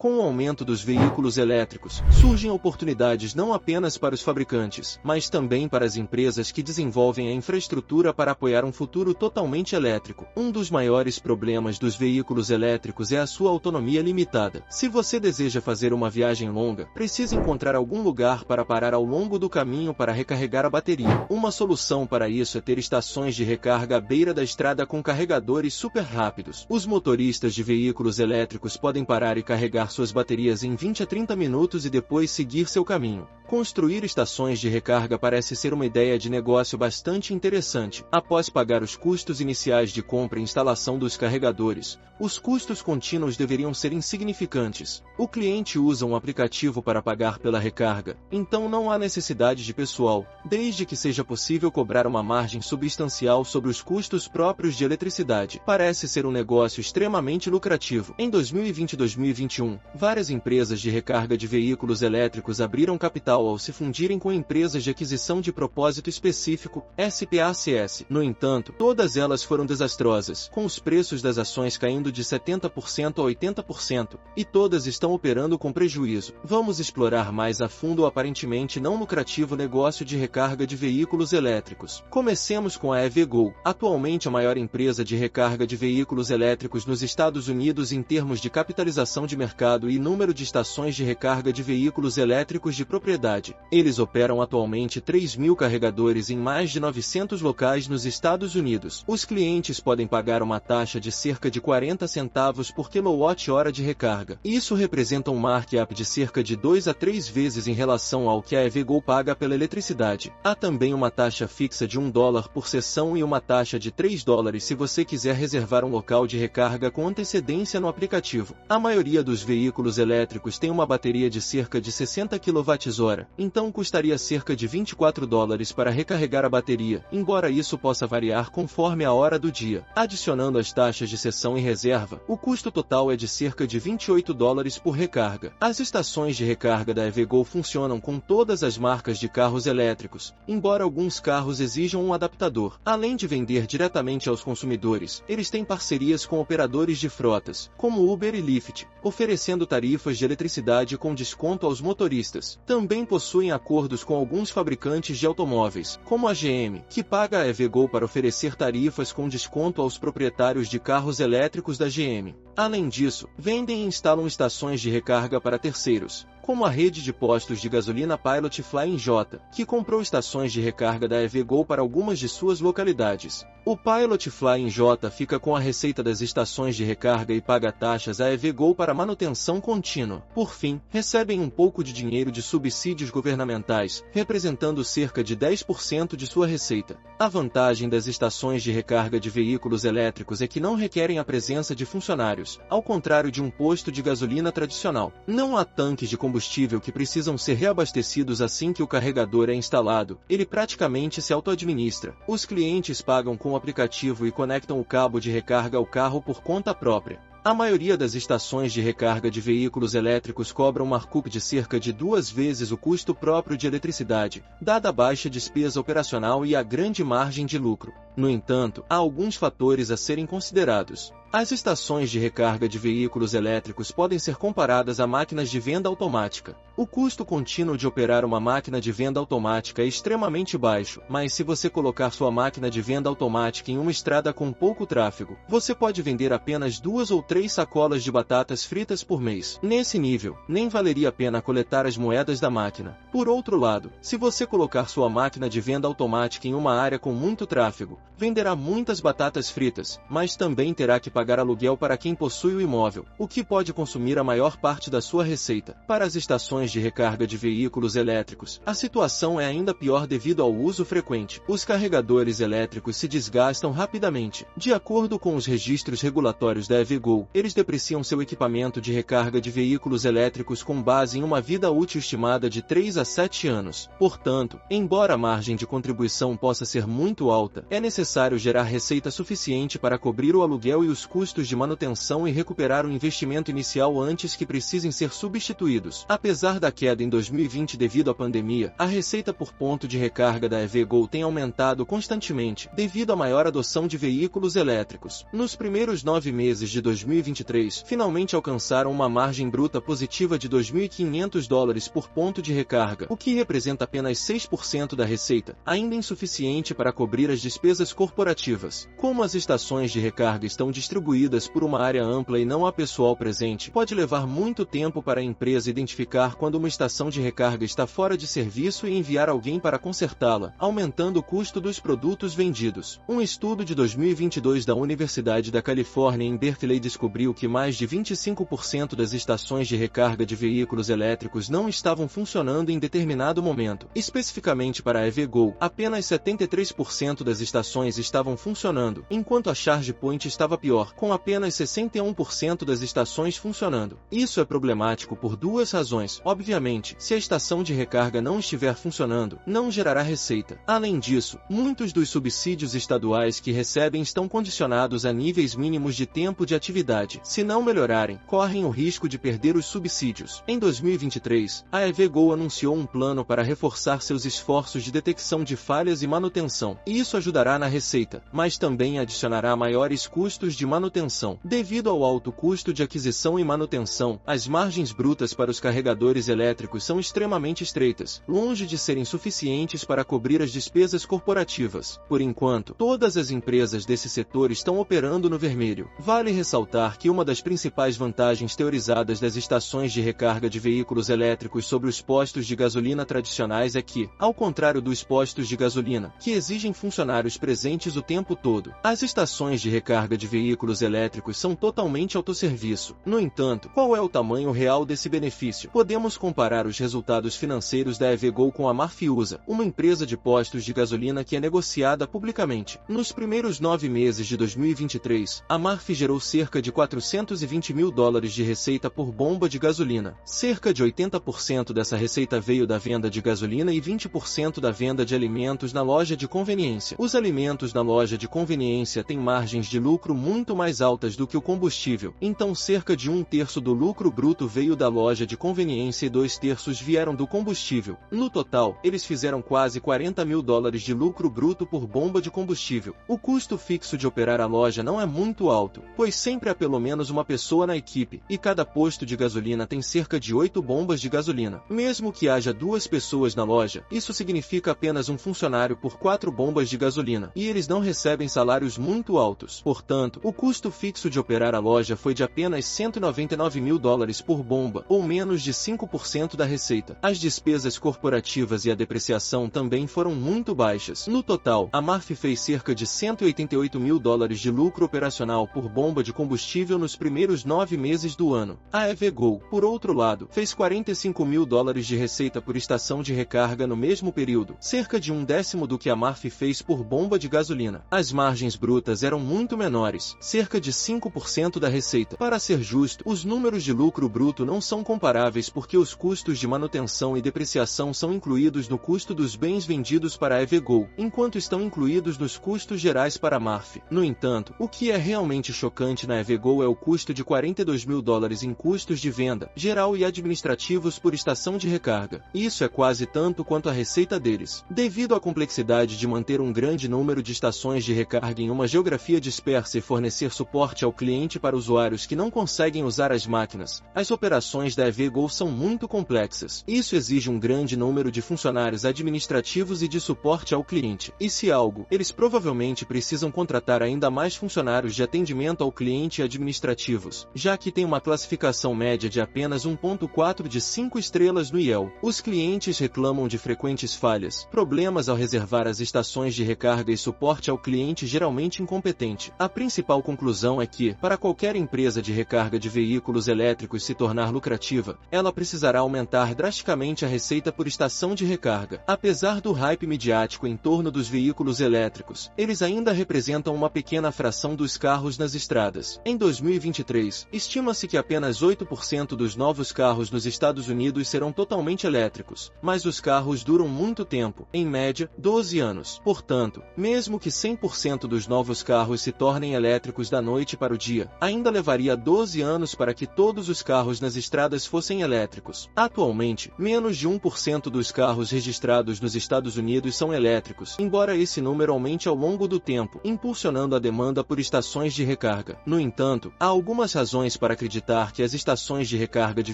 Com o aumento dos veículos elétricos, surgem oportunidades não apenas para os fabricantes, mas também para as empresas que desenvolvem a infraestrutura para apoiar um futuro totalmente elétrico. Um dos maiores problemas dos veículos elétricos é a sua autonomia limitada. Se você deseja fazer uma viagem longa, precisa encontrar algum lugar para parar ao longo do caminho para recarregar a bateria. Uma solução para isso é ter estações de recarga à beira da estrada com carregadores super rápidos. Os motoristas de veículos elétricos podem parar e carregar suas baterias em 20 a 30 minutos e depois seguir seu caminho. Construir estações de recarga parece ser uma ideia de negócio bastante interessante. Após pagar os custos iniciais de compra e instalação dos carregadores, os custos contínuos deveriam ser insignificantes. O cliente usa um aplicativo para pagar pela recarga, então não há necessidade de pessoal, desde que seja possível cobrar uma margem substancial sobre os custos próprios de eletricidade. Parece ser um negócio extremamente lucrativo. Em 2020 e 2021, várias empresas de recarga de veículos elétricos abriram capital ao se fundirem com empresas de aquisição de propósito específico, SPACs. No entanto, todas elas foram desastrosas, com os preços das ações caindo de 70% a 80%, e todas estão operando com prejuízo. Vamos explorar mais a fundo o aparentemente não lucrativo negócio de recarga de veículos elétricos. Comecemos com a EVgo, atualmente a maior empresa de recarga de veículos elétricos nos Estados Unidos em termos de capitalização de mercado e número de estações de recarga de veículos elétricos de propriedade. Eles operam atualmente 3.000 carregadores em mais de 900 locais nos Estados Unidos. Os clientes podem pagar uma taxa de cerca de 40 centavos por quilowatt-hora de recarga. Isso representa um markup de cerca de 2 a 3 vezes em relação ao que a EVgo paga pela eletricidade. Há também uma taxa fixa de $1 por sessão e uma taxa de $3 se você quiser reservar um local de recarga com antecedência no aplicativo. A maioria dos veículos elétricos tem uma bateria de cerca de 60 kWh, então custaria cerca de $24 para recarregar a bateria, embora isso possa variar conforme a hora do dia. Adicionando as taxas de sessão e reserva, o custo total é de cerca de $28 por recarga. As estações de recarga da EVgo funcionam com todas as marcas de carros elétricos, embora alguns carros exijam um adaptador. Além de vender diretamente aos consumidores, eles têm parcerias com operadores de frotas, como Uber e Lyft, oferecendo tarifas de eletricidade com desconto aos motoristas. Também possuem acordos com alguns fabricantes de automóveis, como a GM, que paga a EVgo para oferecer tarifas com desconto aos proprietários de carros elétricos da GM. Além disso, vendem e instalam estações de recarga para terceiros, como a rede de postos de gasolina Pilot Flying J, que comprou estações de recarga da EVgo para algumas de suas localidades. O Pilot Flying J fica com a receita das estações de recarga e paga taxas à EVgo para manutenção contínua. Por fim, recebem um pouco de dinheiro de subsídios governamentais, representando cerca de 10% de sua receita. A vantagem das estações de recarga de veículos elétricos é que não requerem a presença de funcionários, ao contrário de um posto de gasolina tradicional. Não há tanques de combustível que precisam ser reabastecidos assim que o carregador é instalado, ele praticamente se auto-administra. Os clientes pagam com o aplicativo e conectam o cabo de recarga ao carro por conta própria. A maioria das estações de recarga de veículos elétricos cobram um markup de cerca de 2 vezes o custo próprio de eletricidade, dada a baixa despesa operacional e a grande margem de lucro. No entanto, há alguns fatores a serem considerados. As estações de recarga de veículos elétricos podem ser comparadas a máquinas de venda automática. O custo contínuo de operar uma máquina de venda automática é extremamente baixo, mas se você colocar sua máquina de venda automática em uma estrada com pouco tráfego, você pode vender apenas 2 ou 3 sacolas de batatas fritas por mês. Nesse nível, nem valeria a pena coletar as moedas da máquina. Por outro lado, se você colocar sua máquina de venda automática em uma área com muito tráfego, venderá muitas batatas fritas, mas também terá que pagar aluguel para quem possui o imóvel, o que pode consumir a maior parte da sua receita. Para as estações de recarga de veículos elétricos, a situação é ainda pior devido ao uso frequente. Os carregadores elétricos se desgastam rapidamente. De acordo com os registros regulatórios da EVgo, eles depreciam seu equipamento de recarga de veículos elétricos com base em uma vida útil estimada de 3 a 7 anos. Portanto, embora a margem de contribuição possa ser muito alta, é necessário gerar receita suficiente para cobrir o aluguel e os custos de manutenção e recuperar o investimento inicial antes que precisem ser substituídos. Apesar da queda em 2020 devido à pandemia, a receita por ponto de recarga da EVgo tem aumentado constantemente, devido à maior adoção de veículos elétricos. Nos primeiros 9 meses de 2023, finalmente alcançaram uma margem bruta positiva de $2.500 por ponto de recarga, o que representa apenas 6% da receita, ainda insuficiente para cobrir as despesas corporativas. Como as estações de recarga estão distribuídas por uma área ampla e não há pessoal presente, pode levar muito tempo para a empresa identificar quando uma estação de recarga está fora de serviço e enviar alguém para consertá-la, aumentando o custo dos produtos vendidos. Um estudo de 2022 da Universidade da Califórnia em Berkeley descobriu que mais de 25% das estações de recarga de veículos elétricos não estavam funcionando em determinado momento. Especificamente para a EVgo, apenas 73% das estações estavam funcionando, enquanto a ChargePoint estava pior, com apenas 61% das estações funcionando. Isso é problemático por duas razões. Obviamente, se a estação de recarga não estiver funcionando, não gerará receita. Além disso, muitos dos subsídios estaduais que recebem estão condicionados a níveis mínimos de tempo de atividade. Se não melhorarem, correm o risco de perder os subsídios. Em 2023, a EVgo anunciou um plano para reforçar seus esforços de detecção de falhas e manutenção. Isso ajudará na receita, mas também adicionará maiores custos de manutenção. Devido ao alto custo de aquisição e manutenção, as margens brutas para os carregadores elétricos são extremamente estreitas, longe de serem suficientes para cobrir as despesas corporativas. Por enquanto, todas as empresas desse setor estão operando no vermelho. Vale ressaltar que uma das principais vantagens teorizadas das estações de recarga de veículos elétricos sobre os postos de gasolina tradicionais é que, ao contrário dos postos de gasolina, que exigem funcionários presentes o tempo todo, as estações de recarga de veículos elétricos são totalmente autosserviço. No entanto, qual é o tamanho real desse benefício? Podemos comparar os resultados financeiros da EVgo com a Marfiusa, uma empresa de postos de gasolina que é negociada publicamente. Nos primeiros 9 meses de 2023, a Marfi gerou cerca de $420 mil de receita por bomba de gasolina. Cerca de 80% dessa receita veio da venda de gasolina e 20% da venda de alimentos na loja de conveniência. Os alimentos na loja de conveniência têm margens de lucro muito mais altas do que o combustível, então cerca de 1/3 do lucro bruto veio da loja de conveniência e 2/3 vieram do combustível. No total, eles fizeram quase $40 mil de lucro bruto por bomba de combustível. O custo fixo de operar a loja não é muito alto, pois sempre há pelo menos uma pessoa na equipe, e cada posto de gasolina tem cerca de 8 bombas de gasolina. Mesmo que haja 2 pessoas na loja, isso significa apenas um funcionário por 4 bombas de gasolina, e eles não recebem salários muito altos. Portanto, o custo fixo de operar a loja foi de apenas $199 mil por bomba, ou menos de 5% da receita. As despesas corporativas e a depreciação também foram muito baixas. No total, a Marfi fez cerca de $188 mil de lucro operacional por bomba de combustível nos primeiros 9 meses do ano. A EVgo, por outro lado, fez $45 mil de receita por estação de recarga no mesmo período, cerca de 1/10 do que a Marfi fez por bomba de gasolina. As margens brutas eram muito menores, cerca de 5% da receita. Para ser justo, os números de lucro bruto não são comparáveis porque os custos de manutenção e depreciação são incluídos no custo dos bens vendidos para a EVgo, enquanto estão incluídos nos custos gerais para a Marfi. No entanto, o que é realmente chocante na EVgo é o custo de $42 mil em custos de venda, geral e administrativos por estação de recarga. Isso é quase tanto quanto a receita deles. Devido à complexidade de manter um grande número de estações de recarga em uma geografia dispersa e fornecer suporte ao cliente para usuários que não conseguem usar as máquinas, as operações da EVgo são muito complexas. Isso exige um grande número de funcionários administrativos e de suporte ao cliente. E se algo, eles provavelmente precisam contratar ainda mais funcionários de atendimento ao cliente e administrativos, já que tem uma classificação média de apenas 1.4 de 5 estrelas no Yelp. Os clientes reclamam de frequentes falhas, problemas ao reservar as estações de recarga e suporte ao cliente geralmente incompetente. A principal conclusão é que, para qualquer empresa de recarga de veículos elétricos se tornar lucrativa, ela precisará aumentar drasticamente a receita por estação de recarga. Apesar do hype midiático em torno dos veículos elétricos, eles ainda representam uma pequena fração dos carros nas estradas. Em 2023, estima-se que apenas 8% dos novos carros nos Estados Unidos serão totalmente elétricos, mas os carros duram muito tempo, em média, 12 anos. Portanto, Mesmo que 100% dos novos carros se tornem elétricos da noite para o dia, ainda levaria 12 anos para que todos os carros nas estradas fossem elétricos. Atualmente, menos de 1% dos carros registrados nos Estados Unidos são elétricos, embora esse número aumente ao longo do tempo, impulsionando a demanda por estações de recarga. No entanto, há algumas razões para acreditar que as estações de recarga de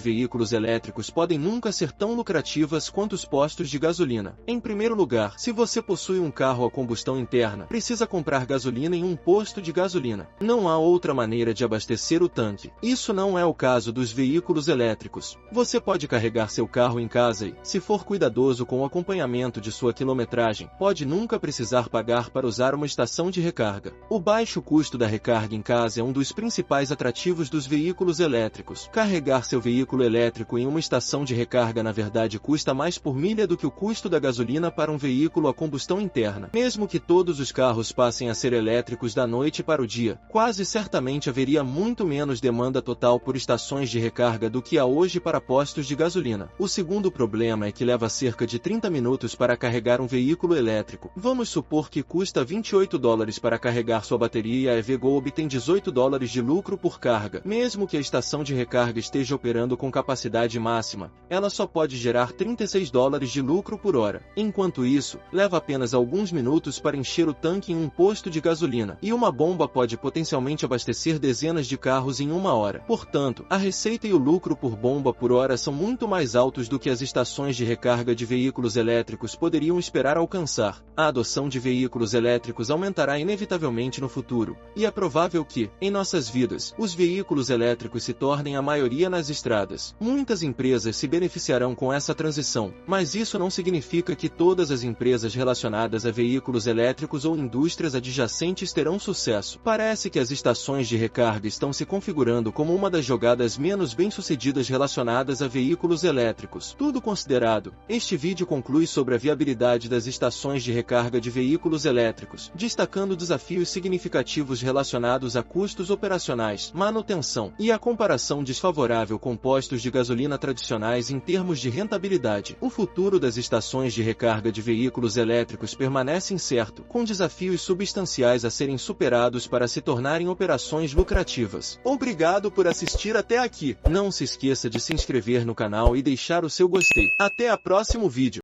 veículos elétricos podem nunca ser tão lucrativas quanto os postos de gasolina. Em primeiro lugar, se você possui um carro a combustão interna, precisa comprar gasolina em um posto de gasolina. Não há outra maneira de abastecer o tanque. Isso não é o caso dos veículos elétricos. Você pode carregar seu carro em casa e, se for cuidadoso com o acompanhamento de sua quilometragem, pode nunca precisar pagar para usar uma estação de recarga. O baixo custo da recarga em casa é um dos principais atrativos dos veículos elétricos. Carregar seu veículo elétrico em uma estação de recarga na verdade custa mais por milha do que o custo da gasolina para um veículo a combustão interna. Mesmo que todos os carros passem a ser elétricos da noite para o dia, quase certamente haveria muito menos demanda total por estações de recarga do que há hoje para postos de gasolina. O segundo problema é que leva cerca de 30 minutos para carregar um veículo elétrico. Vamos supor que custa $28 para carregar sua bateria e a EVgo obtém $18 de lucro por carga. Mesmo que a estação de recarga esteja operando com capacidade máxima, ela só pode gerar $36 de lucro por hora. Enquanto isso, leva apenas alguns minutos para encher o tanque em um posto de gasolina, e uma bomba pode potencialmente abastecer dezenas de carros em uma hora. Portanto, a receita e o lucro por bomba por hora são muito mais altos do que as estações de recarga de veículos elétricos poderiam esperar alcançar. A adoção de veículos elétricos aumentará inevitavelmente no futuro, e é provável que, em nossas vidas, os veículos elétricos se tornem a maioria nas estradas. Muitas empresas se beneficiarão com essa transição, mas isso não significa que todas as empresas relacionadas a veículos elétricos ou indústrias adjacentes terão sucesso. Parece que as estações de recarga estão se configurando como uma das jogadas menos bem-sucedidas relacionadas a veículos elétricos. Tudo considerado, este vídeo conclui sobre a viabilidade das estações de recarga de veículos elétricos, destacando desafios significativos relacionados a custos operacionais, manutenção e a comparação desfavorável com postos de gasolina tradicionais em termos de rentabilidade. O futuro das estações de recarga de veículos elétricos permanece incerto, com desafios substanciais a serem superados para se tornarem operações lucrativas. Obrigado por assistir até aqui. Não se esqueça de se inscrever no canal e deixar o seu gostei. Até o próximo vídeo.